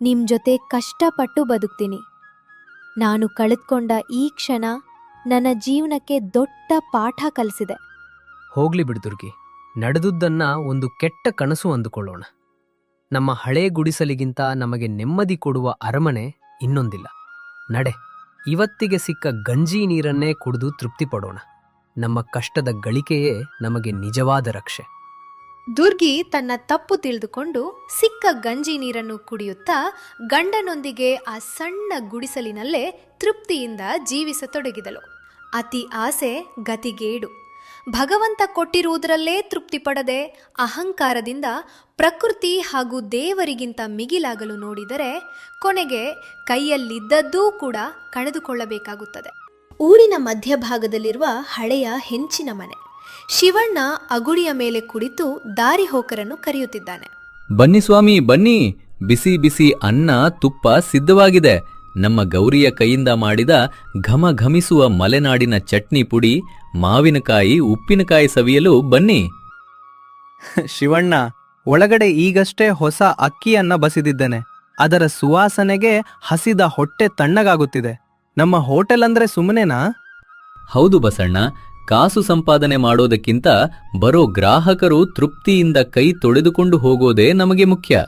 ನಿಮ್ ಜೊತೆ ಕಷ್ಟಪಟ್ಟು ಬದುಕ್ತೀನಿ. ನಾನು ಕಳೆದುಕೊಂಡ ಈ ಕ್ಷಣ ನನ್ನ ಜೀವನಕ್ಕೆ ದೊಡ್ಡ ಪಾಠ ಕಲಿಸಿದೆ. ಹೋಗ್ಲಿ ಬಿಡು ದುರ್ಗಿ, ನಡೆದುದನ್ನ ಒಂದು ಕೆಟ್ಟ ಕನಸು ಅಂದುಕೊಳ್ಳೋಣ. ನಮ್ಮ ಹಳೇ ಗುಡಿಸಲಿಗಿಂತ ನಮಗೆ ನೆಮ್ಮದಿ ಕೊಡುವ ಅರಮನೆ ಇನ್ನೊಂದಿಲ್ಲ. ನಡೆ, ಇವತ್ತಿಗೆ ಸಿಕ್ಕ ಗಂಜಿ ನೀರನ್ನೇ ಕುಡಿದು ತೃಪ್ತಿ ಪಡೋಣ. ನಮ್ಮ ಕಷ್ಟದ ಗಳಿಕೆಯೇ ನಮಗೆ ನಿಜವಾದ ರಕ್ಷೆ. ದುರ್ಗಿ ತನ್ನ ತಪ್ಪು ತಿಳಿದುಕೊಂಡು ಸಿಕ್ಕ ಗಂಜಿ ನೀರನ್ನು ಕುಡಿಯುತ್ತಾ ಗಂಡನೊಂದಿಗೆ ಆ ಸಣ್ಣ ಗುಡಿಸಲಿನಲ್ಲೇ ತೃಪ್ತಿಯಿಂದ ಜೀವಿಸತೊಡಗಿದಳು. ಅತಿ ಆಸೆ ಗತಿಗೇಡು. ಭಗವಂತ ಕೊಟ್ಟಿರುವುದರಲ್ಲೇ ತೃಪ್ತಿ ಪಡದೆ ಅಹಂಕಾರದಿಂದ ಪ್ರಕೃತಿ ಹಾಗೂ ದೇವರಿಗಿಂತ ಮಿಗಿಲಾಗಲು ನೋಡಿದರೆ ಕೊನೆಗೆ ಕೈಯಲ್ಲಿದ್ದದ್ದೂ ಕೂಡ ಕಳೆದುಕೊಳ್ಳಬೇಕಾಗುತ್ತದೆ. ಊರಿನ ಮಧ್ಯಭಾಗದಲ್ಲಿರುವ ಹಳೆಯ ಹೆಂಚಿನ ಮನೆ. ಶಿವಣ್ಣ ಅಗುಳಿಯ ಮೇಲೆ ಕುಳಿತು ದಾರಿಹೋಕರನ್ನು ಕರೆಯುತ್ತಿದ್ದಾನೆ. ಬನ್ನಿ ಸ್ವಾಮಿ, ಬನ್ನಿ. ಬಿಸಿ ಬಿಸಿ ಅನ್ನ, ತುಪ್ಪ ಸಿದ್ಧವಾಗಿದೆ. ನಮ್ಮ ಗೌರಿಯ ಕೈಯಿಂದ ಮಾಡಿದ ಘಮ ಘಮಿಸುವ ಮಲೆನಾಡಿನ ಚಟ್ನಿ ಪುಡಿ, ಮಾವಿನಕಾಯಿ, ಉಪ್ಪಿನಕಾಯಿ ಸವಿಯಲು ಬನ್ನಿ. ಶಿವಣ್ಣ, ಒಳಗಡೆ ಈಗಷ್ಟೇ ಹೊಸ ಅಕ್ಕಿಯನ್ನ ಬಸಿದಿದ್ದೇನೆ. ಅದರ ಸುವಾಸನೆಗೆ ಹಸಿದ ಹೊಟ್ಟೆ ತಣ್ಣಗಾಗುತ್ತಿದೆ. ನಮ್ಮ ಹೋಟೆಲ್ ಅಂದ್ರೆ ಸುಮ್ಮನೆನಾ? ಹೌದು ಬಸಣ್ಣ, ಕಾಸು ಸಂಪಾದನೆ ಮಾಡೋದಕ್ಕಿಂತ ಬರೋ ಗ್ರಾಹಕರು ತೃಪ್ತಿಯಿಂದ ಕೈ ತೊಳೆದುಕೊಂಡು ಹೋಗೋದೇ ನಮಗೆ ಮುಖ್ಯ.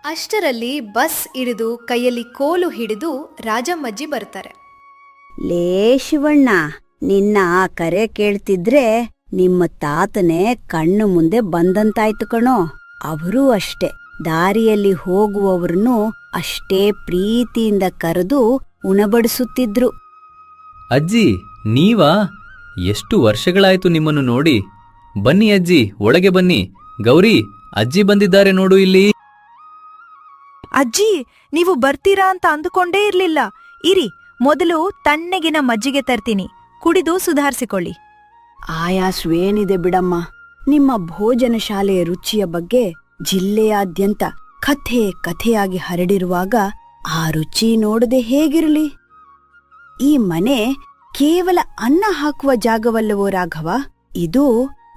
ಅಷ್ಟರಲ್ಲಿ ಬಸ್ ಇಳಿದು ಕೈಯಲ್ಲಿ ಕೋಲು ಹಿಡಿದು ರಾಜಮ್ಮಜ್ಜಿ ಬರ್ತಾರೆ. ಲೇ ಶಿವಣ್ಣ, ನಿನ್ನ ಆ ಕರೆ ಕೇಳ್ತಿದ್ರೆ ನಿಮ್ಮ ತಾತನೇ ಕಣ್ಣು ಮುಂದೆ ಬಂದಂತಾಯ್ತು ಕಣೋ. ಅವರೂ ಅಷ್ಟೇ ದಾರಿಯಲ್ಲಿ ಹೋಗುವವರನ್ನು ಅಷ್ಟೇ ಪ್ರೀತಿಯಿಂದ ಕರೆದು ಉಣಬಡಿಸುತ್ತಿದ್ರು. ಅಜ್ಜಿ, ನೀವಾ? ಎಷ್ಟು ವರ್ಷಗಳಾಯ್ತು ನಿಮ್ಮನ್ನು ನೋಡಿ. ಬನ್ನಿ ಅಜ್ಜಿ, ಒಳಗೆ ಬನ್ನಿ. ಗೌರಿ, ಅಜ್ಜಿ ಬಂದಿದ್ದಾರೆ ನೋಡು ಇಲ್ಲಿ. ಅಜ್ಜಿ, ನೀವು ಬರ್ತೀರಾ ಅಂತ ಅಂದುಕೊಂಡೇ ಇರ್ಲಿಲ್ಲ. ಇರಿ, ಮೊದಲು ತಣ್ಣಗಿನ ಮಜ್ಜಿಗೆ ತರ್ತೀನಿ, ಕುಡಿದು ಸುಧಾರಿಸಿಕೊಳ್ಳಿ. ಆಯಾಸವೇನಿದೆ ಬಿಡಮ್ಮ. ನಿಮ್ಮ ಭೋಜನ ಶಾಲೆಯ ರುಚಿಯ ಬಗ್ಗೆ ಜಿಲ್ಲೆಯಾದ್ಯಂತ ಕಥೆಯಾಗಿ ಹರಡಿರುವಾಗ ಆ ರುಚಿ ನೋಡದೆ ಹೇಗಿರಲಿ? ಈ ಮನೆ ಕೇವಲ ಅನ್ನ ಹಾಕುವ ಜಾಗವಲ್ಲವೋ ರಾಘವ, ಇದು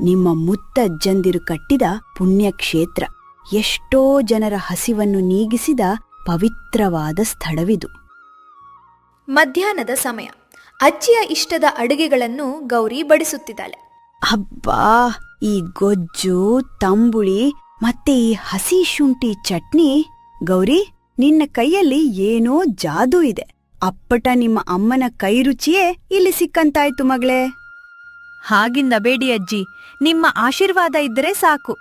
ನಿಮ್ಮ ಮುತ್ತಜ್ಜಂದಿರು ಕಟ್ಟಿದ ಪುಣ್ಯಕ್ಷೇತ್ರ. ಎಷ್ಟೋ ಜನರ ಹಸಿವನ್ನು ನೀಗಿಸಿದ ಪವಿತ್ರವಾದ ಸ್ಥಳವಿದು. ಮಧ್ಯಾಹ್ನದ ಸಮಯ. ಅಜ್ಜಿಯ ಇಷ್ಟದ ಅಡುಗೆಗಳನ್ನು ಗೌರಿ ಬಡಿಸುತ್ತಿದ್ದಾಳೆ. ಅಬ್ಬಾ, ಈ ಗೊಜ್ಜು, ತಂಬುಳಿ ಮತ್ತೆ ಈ ಹಸಿ ಶುಂಠಿ ಚಟ್ನಿ. ಗೌರಿ, ನಿನ್ನ ಕೈಯಲ್ಲಿ ಏನೋ ಜಾದೂ ಇದೆ. ಅಪ್ಪಟ ನಿಮ್ಮ ಅಮ್ಮನ ಕೈ ರುಚಿಯೇ ಇಲ್ಲಿ ಸಿಕ್ಕಂತಾಯ್ತು ಮಗಳೇ. ಹಾಗಿಂದ ಬೇಡಿ ಅಜ್ಜಿ, ನಿಮ್ಮ ಆಶೀರ್ವಾದ ಇದ್ದರೆ ಸಾಕು.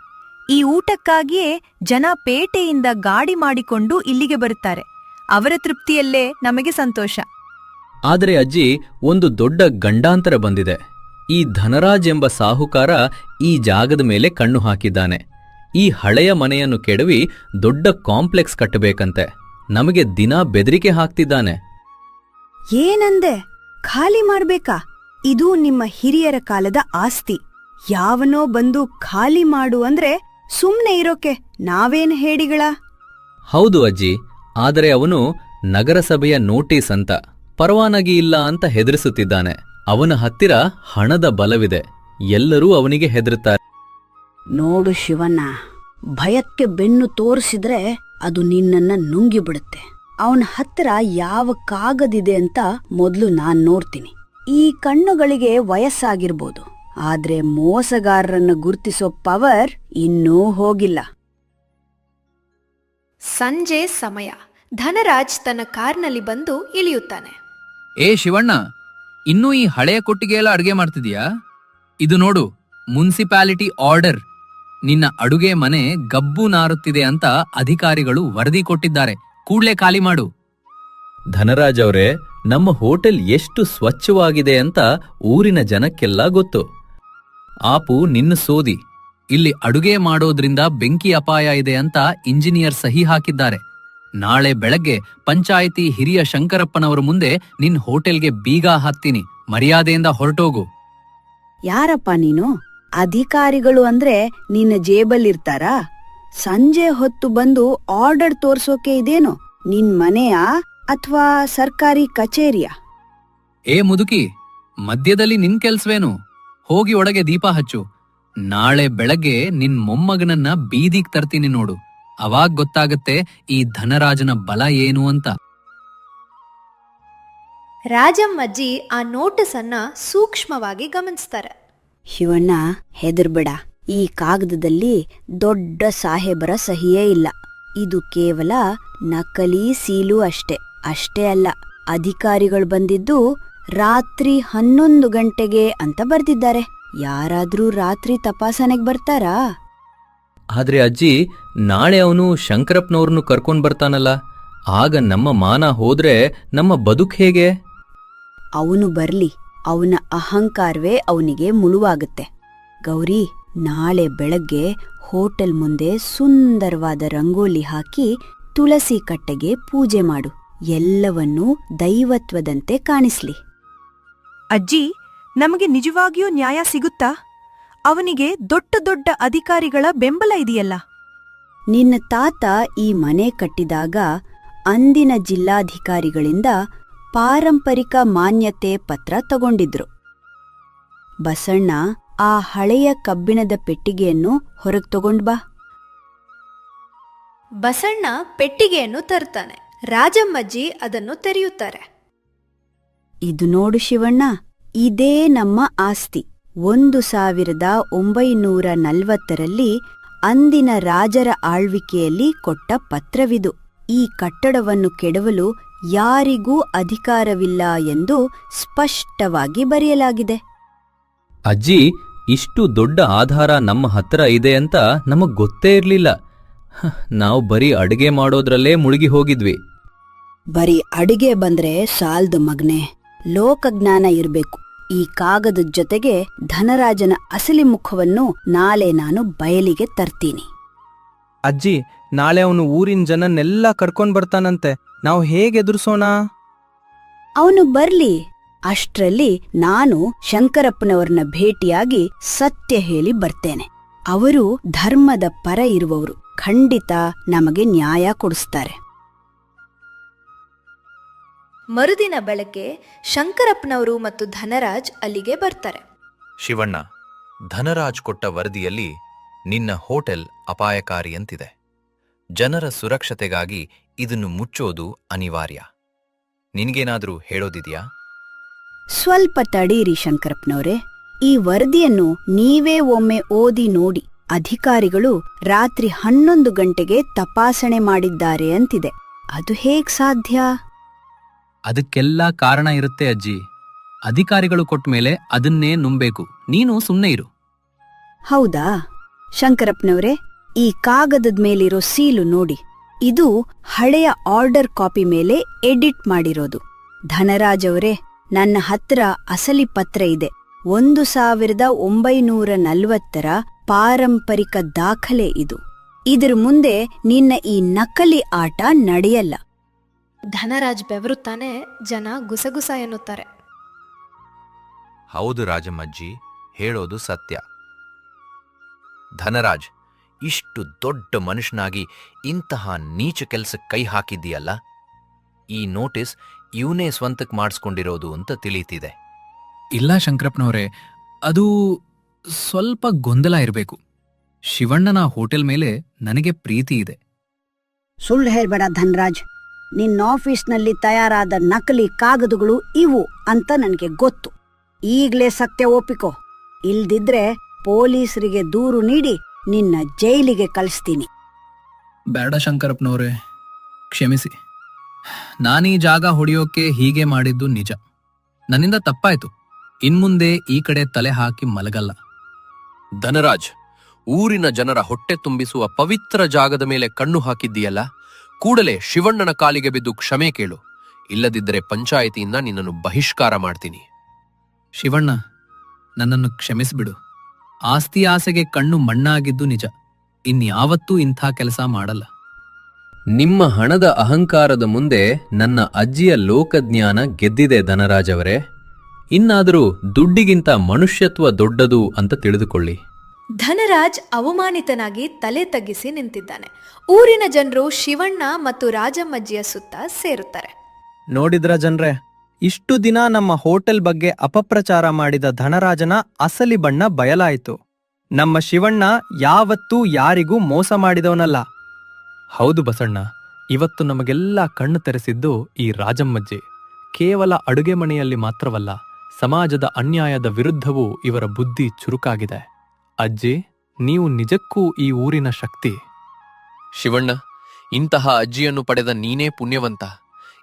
ಈ ಊಟಕ್ಕಾಗಿಯೇ ಜನ ಪೇಟೆಯಿಂದ ಗಾಡಿ ಮಾಡಿಕೊಂಡು ಇಲ್ಲಿಗೆ ಬರುತ್ತಾರೆ. ಅವರ ತೃಪ್ತಿಯಲ್ಲೇ ನಮಗೆ ಸಂತೋಷ. ಆದರೆ ಅಜ್ಜಿ, ಒಂದು ದೊಡ್ಡ ಗಂಡಾಂತರ ಬಂದಿದೆ. ಈ ಧನರಾಜ್ ಎಂಬ ಸಾಹುಕಾರ ಈ ಜಾಗದ ಮೇಲೆ ಕಣ್ಣು ಹಾಕಿದ್ದಾನೆ. ಈ ಹಳೆಯ ಮನೆಯನ್ನು ಕೆಡವಿ ದೊಡ್ಡ ಕಾಂಪ್ಲೆಕ್ಸ್ ಕಟ್ಟಬೇಕಂತೆ. ನಮಗೆ ದಿನಾ ಬೆದರಿಕೆ ಹಾಕ್ತಿದ್ದಾನೆ. ಏನಂದೆ? ಖಾಲಿ ಮಾಡ್ಬೇಕಾ? ಇದು ನಿಮ್ಮ ಹಿರಿಯರ ಕಾಲದ ಆಸ್ತಿ. ಯಾವನೋ ಬಂದು ಖಾಲಿ ಮಾಡು ಅಂದ್ರೆ ಸುಮ್ನೆ ಇರೋಕೆ ನಾವೇನ್ ಹೇಡಿಗಳ? ಹೌದು ಅಜ್ಜಿ, ಆದರೆ ಅವನು ನಗರಸಭೆಯ ನೋಟಿಸ್ ಅಂತ, ಪರವಾನಗಿ ಇಲ್ಲ ಅಂತ ಹೆದರಿಸುತ್ತಿದ್ದಾನೆ. ಅವನ ಹತ್ತಿರ ಹಣದ ಬಲವಿದೆ. ಎಲ್ಲರೂ ಅವನಿಗೆ ಹೆದರುತ್ತಾರೆ. ನೋಡು ಶಿವಣ್ಣ, ಭಯಕ್ಕೆ ಬೆನ್ನು ತೋರಿಸಿದ್ರೆ ಅದು ನಿನ್ನನ್ನ ನುಂಗಿಬಿಡುತ್ತೆ. ಅವನ ಹತ್ರ ಯಾವ ಕಾಗದಿದೆ ಅಂತ ಮೊದಲು ನಾನ್ ನೋಡ್ತೀನಿ. ಈ ಕಣ್ಣುಗಳಿಗೆ ವಯಸ್ಸಾಗಿರ್ಬೋದು, ಆದ್ರೆ ಮೋಸಗಾರರನ್ನ ಗುರ್ತಿಸೋ ಪವರ್ ಇನ್ನೂ ಹೋಗಿಲ್ಲ. ಸಂಜೆ ಸಮಯ. ಧನರಾಜ್ ತನ್ನ ಕಾರ್ನಲ್ಲಿ ಬಂದು ಇಳಿಯುತ್ತಾನೆ. ಏ ಶಿವಣ್ಣ, ಇನ್ನೂ ಈ ಹಳೆಯ ಕೊಟ್ಟಿಗೆಲ್ಲ ಅಡುಗೆ ಮಾಡ್ತಿದ್ಯಾ? ಇದು ನೋಡು, ಮುನ್ಸಿಪಾಲಿಟಿ ಆರ್ಡರ್. ನಿನ್ನ ಅಡುಗೆ ಮನೆ ಗಬ್ಬು ನಾರುತ್ತಿದೆ ಅಂತ ಅಧಿಕಾರಿಗಳು ವರದಿ ಕೊಟ್ಟಿದ್ದಾರೆ. ಕೂಡ್ಲೇ ಖಾಲಿ ಮಾಡು. ಧನರಾಜ್ ಅವರೇ, ನಮ್ಮ ಹೋಟೆಲ್ ಎಷ್ಟು ಸ್ವಚ್ಛವಾಗಿದೆ ಅಂತ ಊರಿನ ಜನಕ್ಕೆಲ್ಲ ಗೊತ್ತು. ಆಪು ನಿನ್ನ ಸೋದಿ. ಇಲ್ಲಿ ಅಡುಗೆ ಮಾಡೋದ್ರಿಂದ ಬೆಂಕಿ ಅಪಾಯ ಇದೆ ಅಂತ ಇಂಜಿನಿಯರ್ ಸಹಿ ಹಾಕಿದ್ದಾರೆ. ನಾಳೆ ಬೆಳಗ್ಗೆ ಪಂಚಾಯಿತಿ ಹಿರಿಯ ಶಂಕರಪ್ಪನವರ ಮುಂದೆ ನಿನ್ ಹೋಟೆಲ್ಗೆ ಬೀಗ ಹಾಕ್ತೀನಿ. ಮರ್ಯಾದೆಯಿಂದ ಹೊರಟೋಗು. ಯಾರಪ್ಪ ನೀನು? ಅಧಿಕಾರಿಗಳು ಅಂದ್ರೆ ನಿನ್ನ ಜೇಬಲ್ಲಿರ್ತಾರಾ? ಸಂಜೆ ಹೊತ್ತು ಬಂದು ಆರ್ಡರ್ ತೋರ್ಸೋಕೆ ಇದೇನು? ನಿನ್ ಮನೆಯಾ ಅಥವಾ ಸರ್ಕಾರಿ ಕಚೇರಿಯಾ? ಏ ಮುದುಕಿ, ಮಧ್ಯದಲ್ಲಿ ನಿನ್ ಕೆಲ್ಸವೇನು? ಹೋಗಿ ಒಳಗೆ ದೀಪ ಹಚ್ಚು. ನಾಳೆ ಬೆಳಗ್ಗೆ ನಿನ್ ಮೊಮ್ಮಗನನ್ನ ಬೀದಿಗ್ ತರ್ತೀನಿ ನೋಡು. ಅವಾಗ್ ಗೊತ್ತಾಗತ್ತೆ ಈ ಧನರಾಜನ ಬಲ ಏನು ಅಂತ. ರಾಜಮ್ಮಜ್ಜಿ ಆ ನೋಟಿಸ್ ಅನ್ನ ಸೂಕ್ಷ್ಮವಾಗಿ ಗಮನಿಸ್ತಾರೆ. ಶಿವಣ್ಣ, ಹೆದರ್ಬೇಡ. ಈ ಕಾಗದದಲ್ಲಿ ದೊಡ್ಡ ಸಾಹೇಬರ ಸಹಿಯೇ ಇಲ್ಲ. ಇದು ಕೇವಲ ನಕಲಿ ಸೀಲು ಅಷ್ಟೇ. ಅಷ್ಟೇ ಅಲ್ಲ, ಅಧಿಕಾರಿಗಳು ಬಂದಿದ್ದು ರಾತ್ರಿ 11 ಗಂಟೆಗೆ ಅಂತ ಬರ್ದಿದ್ದಾರೆ. ಯಾರಾದ್ರೂ ರಾತ್ರಿ ತಪಾಸಣೆಗೆ ಬರ್ತಾರಾ? ಆದ್ರೆ ಅಜ್ಜಿ, ನಾಳೆ ಅವನು ಶಂಕರಪ್ಪನವ್ರನ್ನು ಕರ್ಕೊಂಡ್ ಬರ್ತಾನಲ್ಲ, ಆಗ ನಮ್ಮ ಮಾನ ಹೋದ್ರೆ ನಮ್ಮ ಬದುಕು ಹೇಗೆ? ಅವನು ಬರ್ಲಿ, ಅವನ ಅಹಂಕಾರವೇ ಅವನಿಗೆ ಮುಳುವಾಗುತ್ತೆ. ಗೌರಿ, ನಾಳೆ ಬೆಳಗ್ಗೆ ಹೋಟೆಲ್ ಮುಂದೆ ಸುಂದರವಾದ ರಂಗೋಲಿ ಹಾಕಿ ತುಳಸಿ ಕಟ್ಟೆಗೆ ಪೂಜೆ ಮಾಡು. ಎಲ್ಲವನ್ನೂ ದೈವತ್ವದಂತೆ ಕಾಣಿಸ್ಲಿ. ಅಜ್ಜಿ, ನಮಗೆ ನಿಜವಾಗಿಯೂ ನ್ಯಾಯ ಸಿಗುತ್ತಾ? ಅವನಿಗೆ ದೊಡ್ಡ ದೊಡ್ಡ ಅಧಿಕಾರಿಗಳ ಬೆಂಬಲ ಇದೆಯಲ್ಲ. ನಿನ್ನ ತಾತ ಈ ಮನೆ ಕಟ್ಟಿದಾಗ ಅಂದಿನ ಜಿಲ್ಲಾಧಿಕಾರಿಗಳಿಂದ ಪಾರಂಪರಿಕ ಮಾನ್ಯತೆ ಪತ್ರ ತಗೊಂಡಿದ್ರು. ಬಸಣ್ಣ ಆ ಹಳೆಯ ಕಬ್ಬಿಣದ ಪೆಟ್ಟಿಗೆಯನ್ನು ಹೊರಗೆ ತಗೊಂಡ್ ಬಾ. ಬಸಣ್ಣ ಪೆಟ್ಟಿಗೆಯನ್ನು ತರ್ತಾನೆ. ರಾಜಮ್ಮಜ್ಜಿ ಅದನ್ನು ತೆರೆಯುತ್ತಾರೆ. ಇದು ನೋಡು ಶಿವಣ್ಣ, ಇದೇ ನಮ್ಮ ಆಸ್ತಿ. 1940ರಲ್ಲಿ ಅಂದಿನ ರಾಜರ ಆಳ್ವಿಕೆಯಲ್ಲಿ ಕೊಟ್ಟ ಪತ್ರವಿದು. ಈ ಕಟ್ಟಡವನ್ನು ಕೆಡವಲು ಯಾರಿಗೂ ಅಧಿಕಾರವಿಲ್ಲ ಎಂದು ಸ್ಪಷ್ಟವಾಗಿ ಬರೆಯಲಾಗಿದೆ. ಅಜ್ಜಿ, ಇಷ್ಟು ದೊಡ್ಡ ಆಧಾರ ನಮ್ಮ ಹತ್ರ ಇದೆ ಅಂತ ನಮಗ್ ಗೊತ್ತೇ ಇರ್ಲಿಲ್ಲ. ನಾವು ಬರೀ ಅಡುಗೆ ಮಾಡೋದ್ರಲ್ಲೇ ಮುಳುಗಿ ಹೋಗಿದ್ವಿ. ಬರೀ ಅಡಿಗೆ ಬಂದ್ರೆ ಸಾಲ್ದು ಮಗ್ನೆ, ಲೋಕಜ್ಞಾನ ಇರ್ಬೇಕು. ಈ ಕಾಗದದ ಜೊತೆಗೆ ಧನರಾಜನ ಅಸಲಿ ಮುಖವನ್ನು ನಾಳೆ ನಾನು ಬಯಲಿಗೆ ತರ್ತೀನಿ. ಅಜ್ಜಿ, ನಾಳೆ ಅವನು ಊರಿನ ಜನನ್ನೆಲ್ಲ ಕರ್ಕೊಂಡ್ ಬರ್ತಾನಂತೆ. ನಾವು ಹೇಗೆ ಎದುರಿಸೋಣ? ಅವನು ಬರ್ಲಿ. ಅಷ್ಟ್ರಲ್ಲಿ ನಾನು ಶಂಕರಪ್ಪನವರನ್ನ ಭೇಟಿಯಾಗಿ ಸತ್ಯ ಹೇಳಿ ಬರ್ತೇನೆ. ಅವರು ಧರ್ಮದ ಪರ ಇರುವವರು, ಖಂಡಿತ ನಮಗೆ ನ್ಯಾಯ ಕೊಡಿಸ್ತಾರೆ. ಮರುದಿನ ಬೆಳಗ್ಗೆ ಶಂಕರಪ್ಪನವರು ಮತ್ತು ಧನರಾಜ್ ಅಲ್ಲಿಗೆ ಬರ್ತಾರೆ. ಶಿವಣ್ಣ, ಧನರಾಜ್ ಕೊಟ್ಟ ವರದಿಯಲ್ಲಿ ನಿನ್ನ ಹೋಟೆಲ್ ಅಪಾಯಕಾರಿಯಂತಿದೆ. ಜನರ ಸುರಕ್ಷತೆಗಾಗಿ ಇದನ್ನು ಮುಚ್ಚೋದು ಅನಿವಾರ್ಯ. ನಿನ್ಗೇನಾದ್ರೂ ಹೇಳೋದಿದ್ಯಾ? ಸ್ವಲ್ಪ ತಡೀರಿ ಶಂಕರಪ್ಪನವ್ರೆ, ಈ ವರದಿಯನ್ನು ನೀವೇ ಒಮ್ಮೆ ಓದಿ ನೋಡಿ. ಅಧಿಕಾರಿಗಳು ರಾತ್ರಿ 11 ಗಂಟೆಗೆ ತಪಾಸಣೆ ಮಾಡಿದ್ದಾರೆ ಅಂತಿದೆ. ಅದು ಹೇಗ್ ಸಾಧ್ಯ? ಅದಕ್ಕೆಲ್ಲ ಕಾರಣ ಇರುತ್ತೆ ಅಜ್ಜಿ. ಅಧಿಕಾರಿಗಳು ಕೊಟ್ಮೇಲೆ ಅದನ್ನೇ ನಂಬೇಕು. ನೀನು ಸುಮ್ಮನೆ ಇರು. ಹೌದಾ ಶಂಕರಪ್ಪನವ್ರೆ, ಈ ಕಾಗದದ ಮೇಲಿರೋ ಸೀಲು ನೋಡಿ. ಇದು ಹಳೆಯ ಆರ್ಡರ್ ಕಾಪಿ ಮೇಲೆ ಎಡಿಟ್ ಮಾಡಿರೋದು. ಧನರಾಜ್ ಅವರೇ, ನನ್ನ ಹತ್ರ ಅಸಲಿ ಪತ್ರ ಇದೆ. 1940ರ ಪಾರಂಪರಿಕ ದಾಖಲೆ ಇದು. ಇದ್ರ ಮುಂದೆ ನಿನ್ನ ಈ ನಕಲಿ ಆಟ ನಡೆಯಲ್ಲ. ಧನರಾಜ್ ಬೆವರುತ್ತಾನೆ. ಜನ ಗುಸಗುಸ ಎನ್ನುತ್ತಾರೆ. ಹೌದು ರಾಜಮ್ಮಜ್ಜಿ, ಹೇಳೋದು ಸತ್ಯ. ಧನರಾಜ್, ಇಷ್ಟು ದೊಡ್ಡ ಮನುಷ್ಯನಾಗಿ ಇಂತಹ ನೀಚ ಕೆಲ್ಸಕ್ಕೆ ಕೈ ಹಾಕಿದ್ದೀಯಲ್ಲ. ಈ ನೋಟಿಸ್ ಇವನೇ ಸ್ವಂತಕ್ಕೆ ಮಾಡಿಸ್ಕೊಂಡಿರೋದು ಅಂತ ತಿಳಿಯುತ್ತಿದೆ. ಇಲ್ಲ ಶಂಕರಪ್ಪನವರೇ, ಅದು ಸ್ವಲ್ಪ ಗೊಂದಲ ಇರಬೇಕು. ಶಿವಣ್ಣನ ಹೋಟೆಲ್ ಮೇಲೆ ನನಗೆ ಪ್ರೀತಿ ಇದೆ. ಸುಳ್ಳು ಹೇಳ್ಬೇಡ ಧನರಾಜ್. ನಿನ್ನ ಆಫೀಸ್ನಲ್ಲಿ ತಯಾರಾದ ನಕಲಿ ಕಾಗದಗಳು ಇವು ಅಂತ ನನಗೆ ಗೊತ್ತು. ಈಗ್ಲೇ ಸತ್ಯ ಒಪ್ಪಿಕೋ, ಇಲ್ದಿದ್ರೆ ಪೊಲೀಸರಿಗೆ ದೂರು ನೀಡಿ ನಿನ್ನ ಜೈಲಿಗೆ ಕಳಿಸ್ತೀನಿ. ಬೇಡ ಶಂಕರಪ್ಪನವರೇ, ಕ್ಷಮಿಸಿ. ನಾನೀ ಜಾಗ ಹೊಡೆಯೋಕೆ ಹೀಗೆ ಮಾಡಿದ್ದು ನಿಜ. ನನ್ನಿಂದ ತಪ್ಪಾಯ್ತು. ಇನ್ಮುಂದೆ ಈ ಕಡೆ ತಲೆ ಹಾಕಿ ಮಲಗಲ್ಲ. ಧನರಾಜ್, ಊರಿನ ಜನರ ಹೊಟ್ಟೆ ತುಂಬಿಸುವ ಪವಿತ್ರ ಜಾಗದ ಮೇಲೆ ಕಣ್ಣು ಹಾಕಿದ್ದೀಯಲ್ಲ, ಕೂಡಲೇ ಶಿವಣ್ಣನ ಕಾಲಿಗೆ ಬಿದ್ದು ಕ್ಷಮೆ ಕೇಳು. ಇಲ್ಲದಿದ್ದರೆ ಪಂಚಾಯಿತಿಯಿಂದ ನಿನ್ನನ್ನು ಬಹಿಷ್ಕಾರ ಮಾಡ್ತೀನಿ. ಶಿವಣ್ಣ, ನನ್ನನ್ನು ಕ್ಷಮಿಸಿಬಿಡು. ಆಸ್ತಿ ಆಸೆಗೆ ಕಣ್ಣು ಮಣ್ಣಾಗಿದ್ದು ನಿಜ. ಇನ್ಯಾವತ್ತೂ ಇಂಥ ಕೆಲಸ ಮಾಡಲ್ಲ. ನಿಮ್ಮ ಹಣದ ಅಹಂಕಾರದ ಮುಂದೆ ನನ್ನ ಅಜ್ಜಿಯ ಲೋಕಜ್ಞಾನ ಗೆದ್ದಿದೆ ಧನರಾಜ್ ಅವರೇ. ಇನ್ನಾದರೂ ದುಡ್ಡಿಗಿಂತ ಮನುಷ್ಯತ್ವ ದೊಡ್ಡದು ಅಂತ ತಿಳಿದುಕೊಳ್ಳಿ. ಧನರಾಜ್ ಅವಮಾನಿತನಾಗಿ ತಲೆ ತಗ್ಗಿಸಿ ನಿಂತಿದ್ದಾನೆ. ಊರಿನ ಜನರು ಶಿವಣ್ಣ ಮತ್ತು ರಾಜಮ್ಮಜ್ಜಿಯ ಸುತ್ತ ಸೇರುತ್ತಾರೆ. ನೋಡಿದ್ರ ಜನ್ರೆ, ಇಷ್ಟು ದಿನ ನಮ್ಮ ಹೋಟೆಲ್ ಬಗ್ಗೆ ಅಪಪ್ರಚಾರ ಮಾಡಿದ ಧನರಾಜನ ಅಸಲಿ ಬಣ್ಣ ಬಯಲಾಯಿತು. ನಮ್ಮ ಶಿವಣ್ಣ ಯಾವತ್ತೂ ಯಾರಿಗೂ ಮೋಸ ಮಾಡಿದವನಲ್ಲ. ಹೌದು ಬಸಣ್ಣ, ಇವತ್ತು ನಮಗೆಲ್ಲ ಕಣ್ಣು ತೆರೆಸಿದ್ದು ಈ ರಾಜಮ್ಮಜ್ಜಿ. ಕೇವಲ ಅಡುಗೆ ಮನೆಯಲ್ಲಿ ಮಾತ್ರವಲ್ಲ, ಸಮಾಜದ ಅನ್ಯಾಯದ ವಿರುದ್ಧವೂ ಇವರ ಬುದ್ಧಿ ಚುರುಕಾಗಿದೆ. ಅಜ್ಜಿ, ನೀವು ನಿಜಕ್ಕೂ ಈ ಊರಿನ ಶಕ್ತಿ. ಶಿವಣ್ಣ, ಇಂತಹ ಅಜ್ಜಿಯನ್ನು ಪಡೆದ ನೀನೇ ಪುಣ್ಯವಂತ.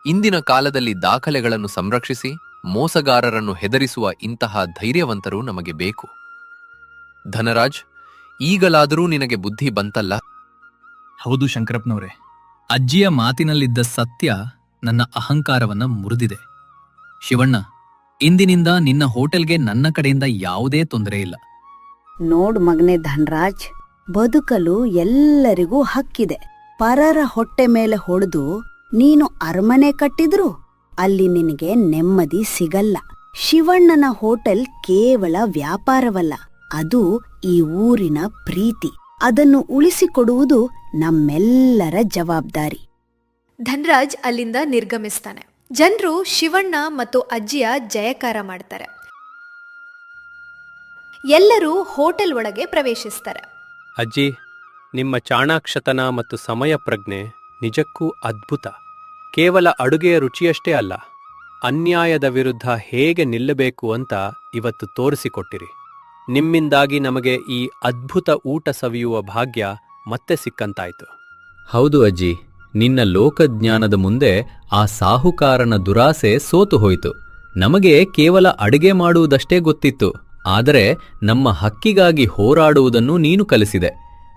ಇಂದಿನ ಕಾಲದಲ್ಲಿ ದಾಖಲೆಗಳನ್ನು ಸಂರಕ್ಷಿಸಿ ಮೋಸಗಾರರನ್ನು ಹೆದರಿಸುವ ಇಂತಹ ಧೈರ್ಯವಂತರು ನಮಗೆ ಬೇಕು. ಧನರಾಜ್, ಈಗಲಾದರೂ ನಿನಗೆ ಬುದ್ಧಿ ಬಂತಲ್ಲ? ಹೌದು ಶಂಕರಪ್ಪನವರೇ, ಅಜ್ಜಿಯ ಮಾತಿನಲ್ಲಿದ್ದ ಸತ್ಯ ನನ್ನ ಅಹಂಕಾರವನ್ನ ಮುರಿದಿದೆ. ಶಿವಣ್ಣ, ಇಂದಿನಿಂದ ನಿನ್ನ ಹೋಟೆಲ್ಗೆ ನನ್ನ ಕಡೆಯಿಂದ ಯಾವುದೇ ತೊಂದರೆ ಇಲ್ಲ. ನೋಡು ಮಗನೇ ಧನರಾಜ್, ಬದುಕಲು ಎಲ್ಲರಿಗೂ ಹಕ್ಕಿದೆ. ಪರರ ಹೊಟ್ಟೆ ಮೇಲೆ ಹೊಡೆದು ನೀನು ಅರಮನೆ ಕಟ್ಟಿದ್ರು ಅಲ್ಲಿ ನಿನಗೆ ನೆಮ್ಮದಿ ಸಿಗಲ್ಲ. ಶಿವಣ್ಣನ ಹೋಟೆಲ್ ಕೇವಲ ವ್ಯಾಪಾರವಲ್ಲ, ಅದು ಈ ಊರಿನ ಪ್ರೀತಿ. ಅದನ್ನು ಉಳಿಸಿಕೊಡುವುದು ನಮ್ಮೆಲ್ಲರ ಜವಾಬ್ದಾರಿ. ಧನರಾಜ್ ಅಲ್ಲಿಂದ ನಿರ್ಗಮಿಸ್ತಾನೆ. ಜನರು ಶಿವಣ್ಣ ಮತ್ತು ಅಜ್ಜಿಯ ಜಯಕಾರ ಮಾಡ್ತಾರೆ. ಎಲ್ಲರೂ ಹೋಟೆಲ್ ಒಳಗೆ ಪ್ರವೇಶಿಸ್ತಾರೆ. ಅಜ್ಜಿ, ನಿಮ್ಮ ಚಾಣಾಕ್ಷತನ ಮತ್ತು ಸಮಯ ಪ್ರಜ್ಞೆ ನಿಜಕ್ಕೂ ಅದ್ಭುತ. ಕೇವಲ ಅಡುಗೆಯ ರುಚಿಯಷ್ಟೇ ಅಲ್ಲ, ಅನ್ಯಾಯದ ವಿರುದ್ಧ ಹೇಗೆ ನಿಲ್ಲಬೇಕು ಅಂತ ಇವತ್ತು ತೋರಿಸಿಕೊಟ್ಟಿರಿ. ನಿಮ್ಮಿಂದಾಗಿ ನಮಗೆ ಈ ಅದ್ಭುತ ಊಟ ಸವಿಯುವ ಭಾಗ್ಯ ಮತ್ತೆ ಸಿಕ್ಕಂತಾಯ್ತು. ಹೌದು ಅಜ್ಜಿ, ನಿನ್ನ ಲೋಕಜ್ಞಾನದ ಮುಂದೆ ಆ ಸಾಹುಕಾರನ ದುರಾಸೆ ಸೋತು ಹೋಯಿತು. ನಮಗೆ ಕೇವಲ ಅಡಿಗೆ ಮಾಡುವುದಷ್ಟೇ ಗೊತ್ತಿತ್ತು, ಆದರೆ ನಮ್ಮ ಹಕ್ಕಿಗಾಗಿ ಹೋರಾಡುವುದನ್ನು ನೀನು ಕಲಿಸಿದೆ.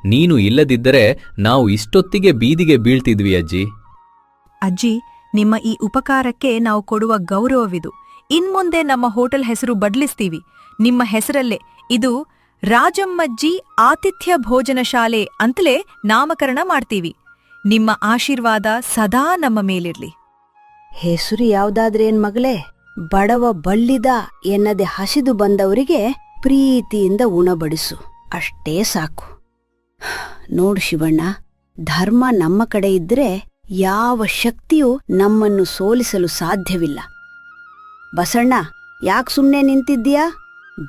ನೀನು ಇಲ್ಲದಿದ್ದರೆ ನಾವು ಇಷ್ಟೊತ್ತಿಗೆ ಬೀದಿಗೆ ಬೀಳ್ತಿದ್ವಿ ಅಜ್ಜಿ. ಅಜ್ಜಿ, ನಿಮ್ಮ ಈ ಉಪಕಾರಕ್ಕೆ ನಾವು ಕೊಡುವ ಗೌರವವಿದು. ಇನ್ಮುಂದೆ ನಮ್ಮ ಹೋಟೆಲ್ ಹೆಸರು ಬದಲಿಸ್ತೀವಿ. ನಿಮ್ಮ ಹೆಸರಲ್ಲೇ ಇದು ರಾಜಮ್ಮಜ್ಜಿ ಆತಿಥ್ಯ ಭೋಜನ ಶಾಲೆ ಅಂತಲೇ ನಾಮಕರಣ ಮಾಡ್ತೀವಿ. ನಿಮ್ಮ ಆಶೀರ್ವಾದ ಸದಾ ನಮ್ಮ ಮೇಲಿರ್ಲಿ. ಹೆಸರು ಯಾವ್ದಾದ್ರೇನ್ ಮಗಳೇ, ಬಡವ ಬಳ್ಳಿದ ಎನ್ನದೆ ಹಸಿದು ಬಂದವರಿಗೆ ಪ್ರೀತಿಯಿಂದ ಉಣಬಡಿಸು, ಅಷ್ಟೇ ಸಾಕು. ನೋಡು ಶಿವಣ್ಣ, ಧರ್ಮ ನಮ್ಮ ಕಡೆ ಇದ್ರೆ ಯಾವ ಶಕ್ತಿಯೂ ನಮ್ಮನ್ನು ಸೋಲಿಸಲು ಸಾಧ್ಯವಿಲ್ಲ. ಬಸಣ್ಣ, ಯಾಕೆ ಸುಮ್ನೆ ನಿಂತಿದ್ದೀಯಾ?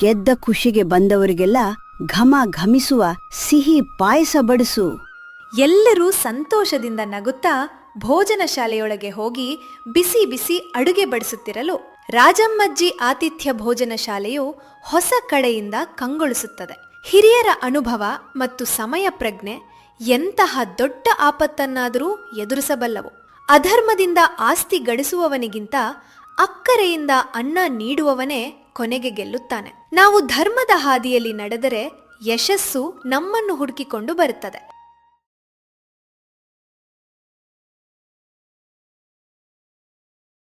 ಗೆದ್ದ ಖುಷಿಗೆ ಬಂದವರಿಗೆಲ್ಲ ಘಮ ಘಮಿಸುವ ಸಿಹಿ ಪಾಯಸ ಬಡಿಸು. ಎಲ್ಲರೂ ಸಂತೋಷದಿಂದ ನಗುತ್ತಾ ಭೋಜನ ಶಾಲೆಯೊಳಗೆ ಹೋಗಿ ಬಿಸಿ ಬಿಸಿ ಅಡುಗೆ ಬಡಿಸುತ್ತಿರಲು ರಾಜಮ್ಮಜ್ಜಿ ಆತಿಥ್ಯ ಭೋಜನ ಶಾಲೆಯು ಹೊಸ ಕಡೆಯಿಂದ ಕಂಗೊಳಿಸುತ್ತದೆ. ಹಿರಿಯರ ಅನುಭವ ಮತ್ತು ಸಮಯ ಪ್ರಜ್ಞೆ ಎಂತಹ ದೊಡ್ಡ ಆಪತ್ತನ್ನಾದರೂ ಎದುರಿಸಬಲ್ಲವು. ಅಧರ್ಮದಿಂದ ಆಸ್ತಿ ಗಳಿಸುವವನಿಗಿಂತ ಅಕ್ಕರೆಯಿಂದ ಅನ್ನ ನೀಡುವವನೇ ಕೊನೆಗೆ ಗೆಲ್ಲುತ್ತಾನೆ. ನಾವು ಧರ್ಮದ ಹಾದಿಯಲ್ಲಿ ನಡೆದರೆ ಯಶಸ್ಸು ನಮ್ಮನ್ನು ಹುಡುಕಿಕೊಂಡು ಬರುತ್ತದೆ.